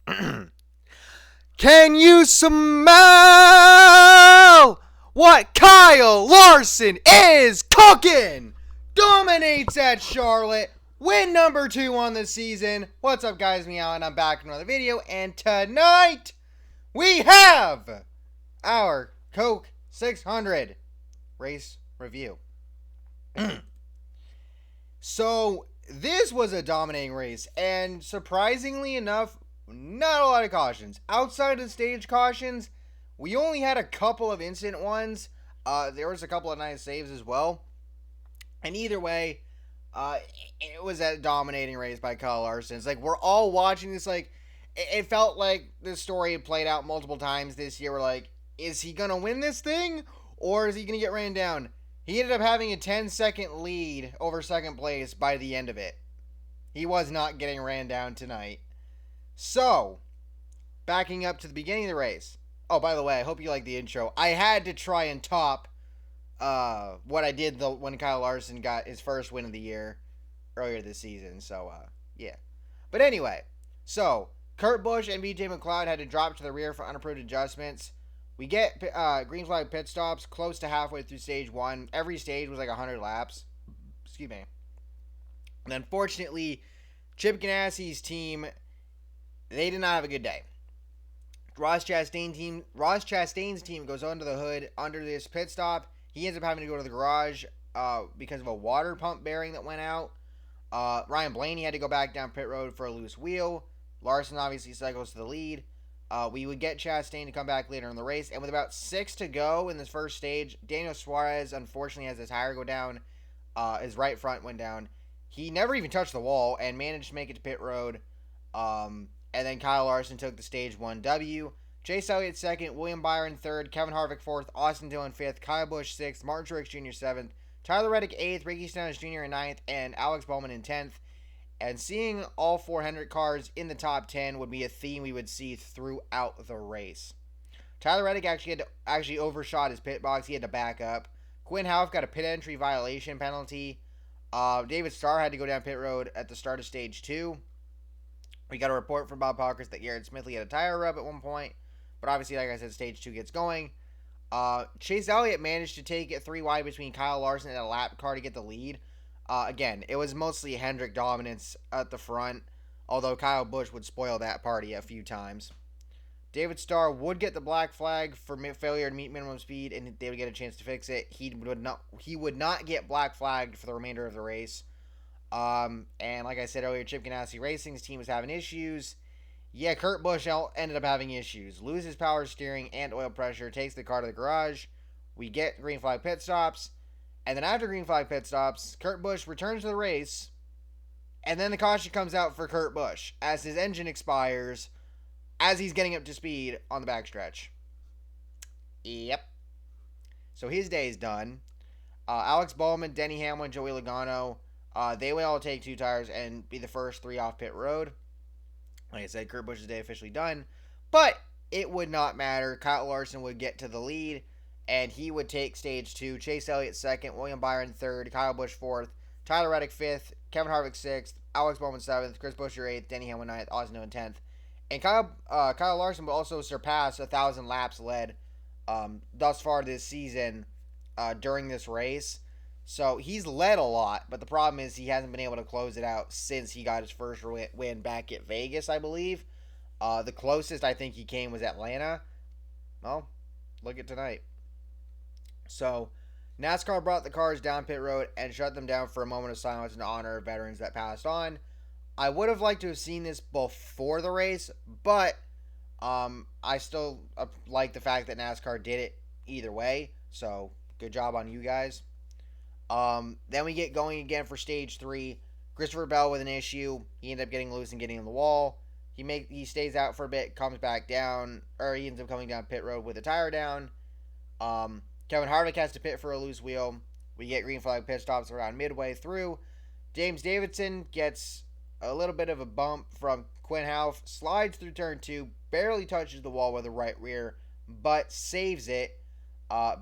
Can you smell what Kyle Larson is cooking? Dominates at Charlotte. Win number 2 on the season. What's up, guys? Meow, and I'm back in another video. And tonight, we have our Coke 600 race review. So, this was a dominating race, and surprisingly enough, not a lot of cautions. Outside of stage cautions, we only had a couple of instant ones. There was a couple of nice saves as well. And either way, it was a dominating race by Kyle Larson. It's like, we're all watching this, like, it felt like this story had played out multiple times this year. We're like, is he going to win this thing? Or is he going to get ran down? He ended up having a 10-second lead over second place by the end of it. He was not getting ran down tonight. So, backing up to the beginning of the race. Oh, by the way, I hope you like the intro. I had to try and top what I did when Kyle Larson got his first win of the year earlier this season. So, yeah. But anyway, so Kurt Busch and BJ McLeod had to drop to the rear for unapproved adjustments. We get green flag pit stops close to halfway through stage 1. Every stage was like 100 laps. Excuse me. And unfortunately, Chip Ganassi's team, they did not have a good day. Ross Chastain's team goes under the hood under this pit stop. He ends up having to go to the garage because of a water pump bearing that went out. Ryan Blaney had to go back down pit road for a loose wheel. Larson obviously cycles to the lead. We would get Chastain to come back later in the race. And with about 6 to go in this first stage, Daniel Suarez unfortunately has his tire go down. His right front went down. He never even touched the wall and managed to make it to pit road. And then Kyle Larson took the stage 1 W. Chase Elliott 2nd, William Byron 3rd, Kevin Harvick 4th, Austin Dillon 5th, Kyle Busch 6th, Martin Truex Jr. 7th, Tyler Reddick 8th, Ricky Stenhouse Jr. in 9th, and Alex Bowman in 10th. And seeing all 4 Hendrick cars in the top 10 would be a theme we would see throughout the race. Tyler Reddick actually overshot his pit box. He had to back up. Quinn Houff got a pit entry violation penalty. David Starr had to go down pit road at the start of stage 2. We got a report from Bob Pockers that Garrett Smithley had a tire rub at one point. But obviously, like I said, stage 2 gets going. Chase Elliott managed to take it 3 wide between Kyle Larson and a lap car to get the lead. Again, it was mostly Hendrick dominance at the front, although Kyle Busch would spoil that party a few times. David Starr would get the black flag for failure to meet minimum speed, and they would get a chance to fix it. He would not get black flagged for the remainder of the race. And like I said earlier, Chip Ganassi Racing's team was having issues. Yeah, Kurt Busch ended up having issues. Loses power steering and oil pressure, takes the car to the garage. We get green flag pit stops. And then after green flag pit stops, Kurt Busch returns to the race. And then the caution comes out for Kurt Busch as his engine expires as he's getting up to speed on the backstretch. Yep. So his day is done. Alex Bowman, Denny Hamlin, Joey Logano, they will all take 2 tires and be the first 3 off pit road. Like I said, Kurt Busch's day officially done. But it would not matter. Kyle Larson would get to the lead, and he would take stage 2. Chase Elliott 2nd, William Byron 3rd, Kyle Busch 4th, Tyler Reddick 5th, Kevin Harvick 6th, Alex Bowman 7th, Chris Buescher 8th, Denny Hamlin 9th, Austin Dillon 10th. And Kyle Larson will also surpass 1,000 laps led thus far this season during this race. So he's led a lot, but the problem is he hasn't been able to close it out since he got his first win back at Vegas, I believe. The closest I think he came was Atlanta. Well, look at tonight. So, NASCAR brought the cars down pit road and shut them down for a moment of silence in honor of veterans that passed on. I would have liked to have seen this before the race, but I still like the fact that NASCAR did it either way. So, good job on you guys. Then we get going again for stage 3. Christopher Bell with an issue. He ended up getting loose and getting in the wall. He stays out for a bit, comes back down, or he ends up coming down pit road with a tire down. Kevin Harvick has to pit for a loose wheel. We get green flag pit stops around midway through. James Davidson gets a little bit of a bump from Quinn Houff, slides through turn 2, barely touches the wall with the right rear, but saves it.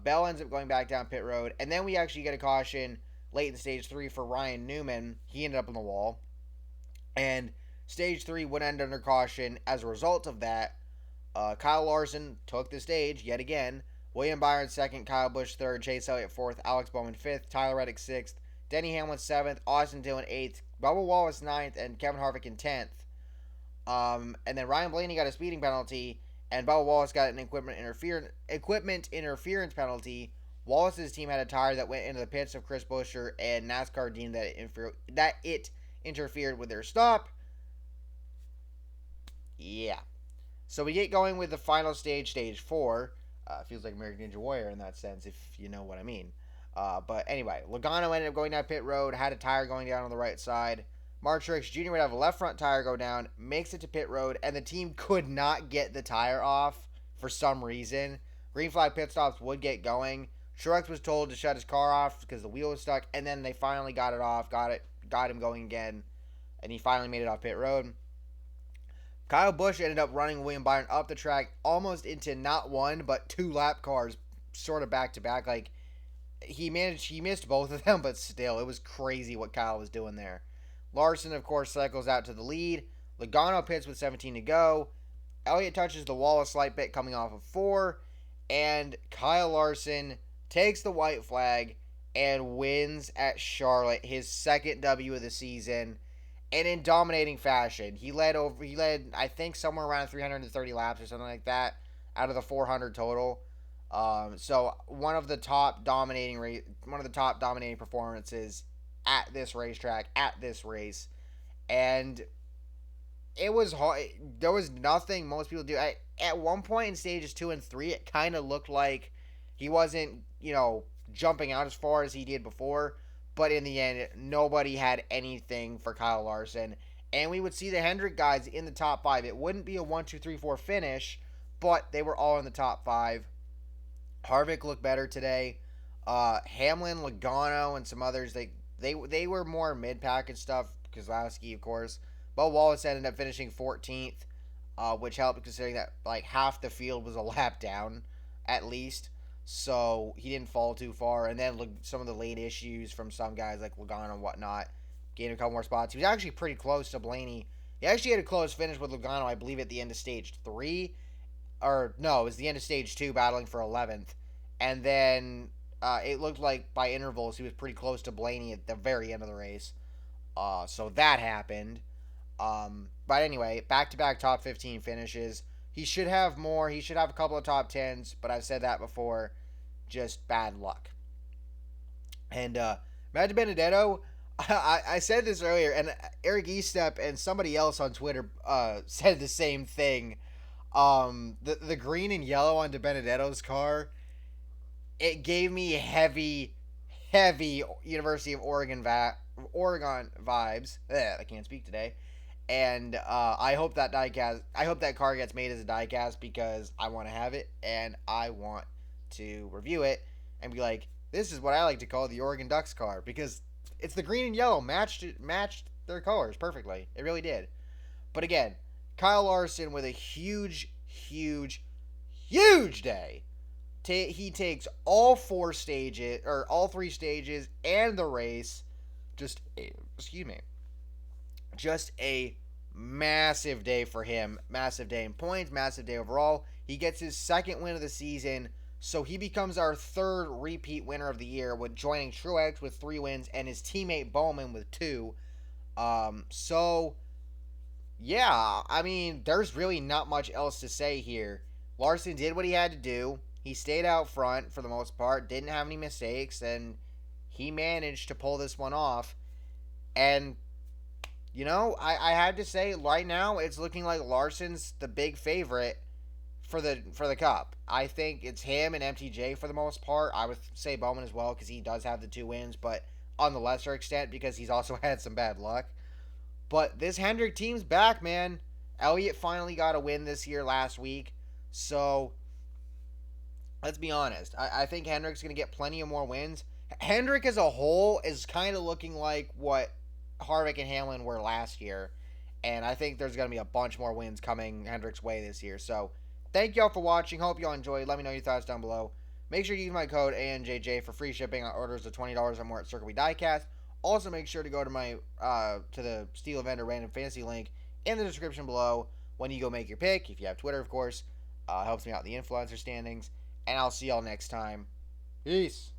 Bell ends up going back down pit road, and then we actually get a caution late in stage 3 for Ryan Newman. He ended up on the wall. And Stage 3 would end under caution. As a result of that, Kyle Larson took the stage yet again. William Byron second, Kyle Busch third, Chase Elliott fourth, Alex Bowman fifth, Tyler Reddick sixth, Denny Hamlin seventh, Austin Dillon eighth, Bubba Wallace ninth, and Kevin Harvick in 10th. And then Ryan Blaney got a speeding penalty, and Bubba Wallace got an equipment interference penalty. Wallace's team had a tire that went into the pits of Chris Buescher, and NASCAR deemed that it interfered with their stop. Yeah. So we get going with the final stage, stage 4. Feels like American Ninja Warrior in that sense, if you know what I mean. But anyway, Logano ended up going down pit road, had a tire going down on the right side. Mark Truex Jr. would have a left front tire go down, makes it to pit road, and the team could not get the tire off for some reason. Green flag pit stops would get going. Truex was told to shut his car off because the wheel was stuck, and then they finally got it off, got him going again, and he finally made it off pit road. Kyle Busch ended up running William Byron up the track almost into not one, but 2 lap cars sort of back to back. Like, he missed both of them, but still, it was crazy what Kyle was doing there. Larson, of course, cycles out to the lead. Logano pits with 17 to go. Elliott touches the Wallace light pit coming off of 4. And Kyle Larson takes the white flag and wins at Charlotte, his second W of the season, and in dominating fashion. He led, I think, somewhere around 330 laps or something like that out of the 400 total. So one of the top dominating performances at this racetrack, at this race. And it was hard. There was nothing most people do. At one point in stages 2 and 3, it kind of looked like he wasn't, jumping out as far as he did before. But in the end, nobody had anything for Kyle Larson. And we would see the Hendrick guys in the top 5. It wouldn't be a 1, 2, 3, 4 finish, but they were all in the top 5. Harvick looked better today. Hamlin, Logano, and some others, they were more mid-package stuff. Kozlowski, of course. But Wallace ended up finishing 14th, which helped considering that like half the field was a lap down, at least. So he didn't fall too far. And then some of the late issues from some guys like Logano and whatnot gained a couple more spots. He was actually pretty close to Blaney. He actually had a close finish with Logano, I believe, at the end of stage 3. Or, no, it was the end of stage 2, battling for 11th. And then it looked like by intervals he was pretty close to Blaney at the very end of the race. So that happened. But anyway, back-to-back top 15 finishes. He should have more. He should have a couple of top 10s, but I've said that before. Just bad luck. And Matt Benedetto, I said this earlier, and Eric Estep and somebody else on Twitter said the same thing. The green and yellow on DiBenedetto's car, it gave me heavy University of Oregon vibes. I can't speak today. And I hope that car gets made as a diecast because I want to have it and I want to review it and be like, this is what I like to call the Oregon Ducks car because it's the green and yellow matched their colors perfectly. It really did. But again, Kyle Larson with a huge day. He takes all 3 stages and the race. Just a massive day for him. Massive day in points, massive day overall. He gets his second win of the season, so he becomes our 3rd repeat winner of the year, with joining Truex with 3 wins and his teammate Bowman with 2. So, yeah, I mean, there's really not much else to say here. Larson did what he had to do. He stayed out front for the most part, didn't have any mistakes, and he managed to pull this one off. And I had to say, right now, it's looking like Larson's the big favorite for the Cup. I think it's him and MTJ for the most part. I would say Bowman as well because he does have the 2 wins, but on the lesser extent because he's also had some bad luck. But this Hendrick team's back, man. Elliott finally got a win this year last week. So, let's be honest. I think Hendrick's going to get plenty of more wins. Hendrick as a whole is kind of looking like what Harvick and Hamlin were last year, and I think there's going to be a bunch more wins coming Hendrick's way this year. So, thank y'all for watching. Hope y'all enjoyed. Let me know your thoughts down below. Make sure you use my code ANJJ for free shipping on orders of $20 or more at Circle B Diecast. Also, make sure to go to my to the Steel Vendor Random Fantasy link in the description below when you go make your pick. If you have Twitter, of course, helps me out in the influencer standings. And I'll see y'all next time. Peace.